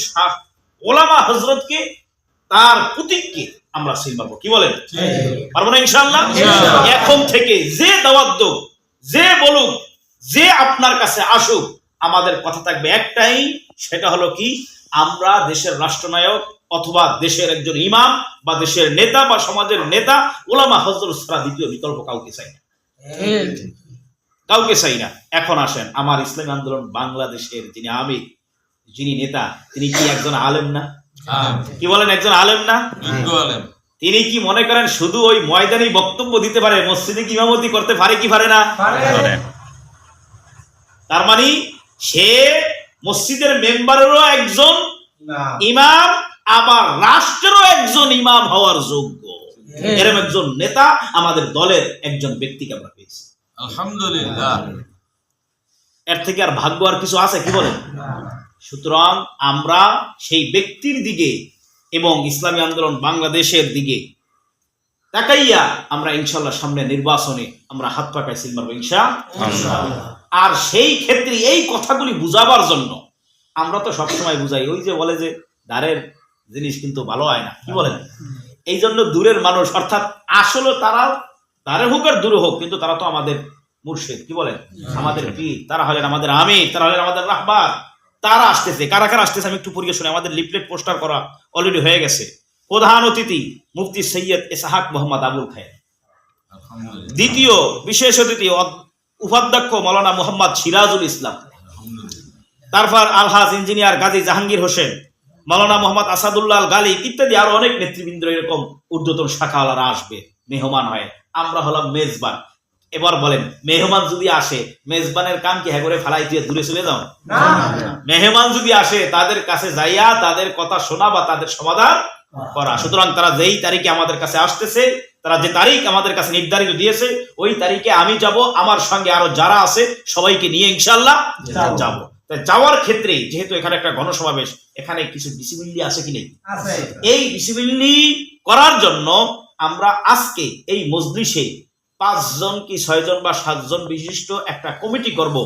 শাহ ওলামা হযরতকে তার প্রতীককে আমরা সিল মারবো। কি বলেন? পারবো না ইনশাআল্লাহ? এখন থেকে যে দাওয়াত দেব, যে বলুক, যে আপনার কাছে আসুক, আমাদের কথা থাকবে একটাই, সেটা হলো কি, আমরা দেশের রাষ্ট্রনায়ক অথবা দেশের একজন ইমাম বা দেশের নেতা বা সমাজের নেতা ওলামা হযরত ছাড়া দ্বিতীয় বিকল্প কাউকে চাই না, কাউকে চাই না। এখন আসেন, আমার ইসলামী আন্দোলন বাংলাদেশের যিনি আমির, যিনি নেতা, তিনি কি একজন আলেম না? কি বলেন, একজন আলেম না? তিনি কি মনে করেন শুধু ওই ময়দানে বক্তব্য দিতে পারে, মসজিদে কি ইমামতি করতে পারে কি পারে না? তার মানে সে মসজিদের মেম্বারেরও একজন ইমাম, আবার রাষ্ট্রেরও একজন ইমাম হওয়ার যোগ্য। এরকম একজন নেতা আমাদের দলের একজন ব্যক্তিকে আমরা পেয়েছি, আলহামদুলিল্লাহ। এর থেকে আর ভাগ্য আর কিছু আছে? কি বলেন? সুতরাং আমরা সেই ব্যক্তির দিকে এবং ইসলামী আন্দোলন বাংলাদেশের দিকে তাকাইয়া আমরা ইনশাল্লাহ সামনে নির্বাচনে আমরা হাত পাকায় সিল মারবো ইনশাআল্লাহ। আর সেই ক্ষেত্রে এই কথাগুলি বুঝাবার জন্য আমরা তো সবসময় বুঝাই, ওই যে বলে যে দ্বারের জিনিস কিন্তু ভালো হয় না, কি বলেন? এই জন্য দূরের মানুষ, অর্থাৎ আসলে তারা দ্বারে হোক আর দূরে হোক, কিন্তু তারা তো আমাদের মুর্শিদ, কি বলেন, আমাদের পীর, তারা হলেন আমাদের আমির, তারা হলেন আমাদের রাহবার। তারা আসতেছে, কারা কারা আসতেছে আমি একটু পড়িয়ে শুনে, আমাদের লিফলেট পোস্টার করা অলরেডি হয়ে গেছে। প্রধান অতিথি মুফতি সৈয়দ ইসহাক মোহাম্মদ আবুল খায়ের, দ্বিতীয় বিশেষ অতিথি উপাধ্যক্ষ মাওলানা মোহাম্মদ সিরাজুল ইসলাম, তারপর আলহাজ ইঞ্জিনিয়ার গাজী জাহাঙ্গীর হোসেন, মাওলানা মোহাম্মদ আসাদুল্লাহ গালি ইত্যাদি আরো অনেক নেতৃবৃন্দ এরকম ঊর্ধ্বতন শাখাওয়ালারা আসবে মেহমান হয়ে। আমরা হলাম মেজবান। এবার বলেন, মেহমান যদি আসে, মেজবানের কাম কি হ্যাঁ করে ফেলাই দিয়ে দূরে চলে যাও? মেহমান যদি আসে, তাদের কাছে যাইয়া তাদের কথা শোনা বা তাদের সমাধান করা। সুতরাং তারা যেই তারিখে আমাদের কাছে আসতেছে, তারা যে তারিখ আমাদের কাছে নির্ধারিত দিয়েছে, ওই তারিখে আমি যাব, আমার সঙ্গে আরো যারা আছে সবাইকে নিয়ে ইনশাআল্লাহ যাব। যাওয়ার ক্ষেত্রে যেহেতু এখানে একটা গণসমাবেশ, এখানে কিছু ডিসিপ্লিন আছে কি নেই? এই ডিসিপ্লিন করার জন্য আমরা আজকে এই মজলিসে 5 জন কি 6 জন বা 7 জন বিশিষ্ট একটা কমিটি করব।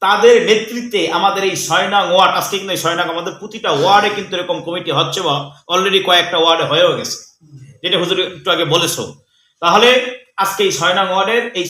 তাদের নেতৃত্বে আমাদের এই 6 নং ওয়ার্ড, আজকে কিন্তু 6 নং, আমাদের প্রতিটা ওয়ার্ডে কিন্তু এরকম কমিটি হচ্ছে বা অলরেডি কয়েকটা ওয়ার্ডে হয়েও গেছে, যেটা হুজুর একটু আগে বলেছো। তাহলে আজকে এই 6 নং ওয়ার্ডের এই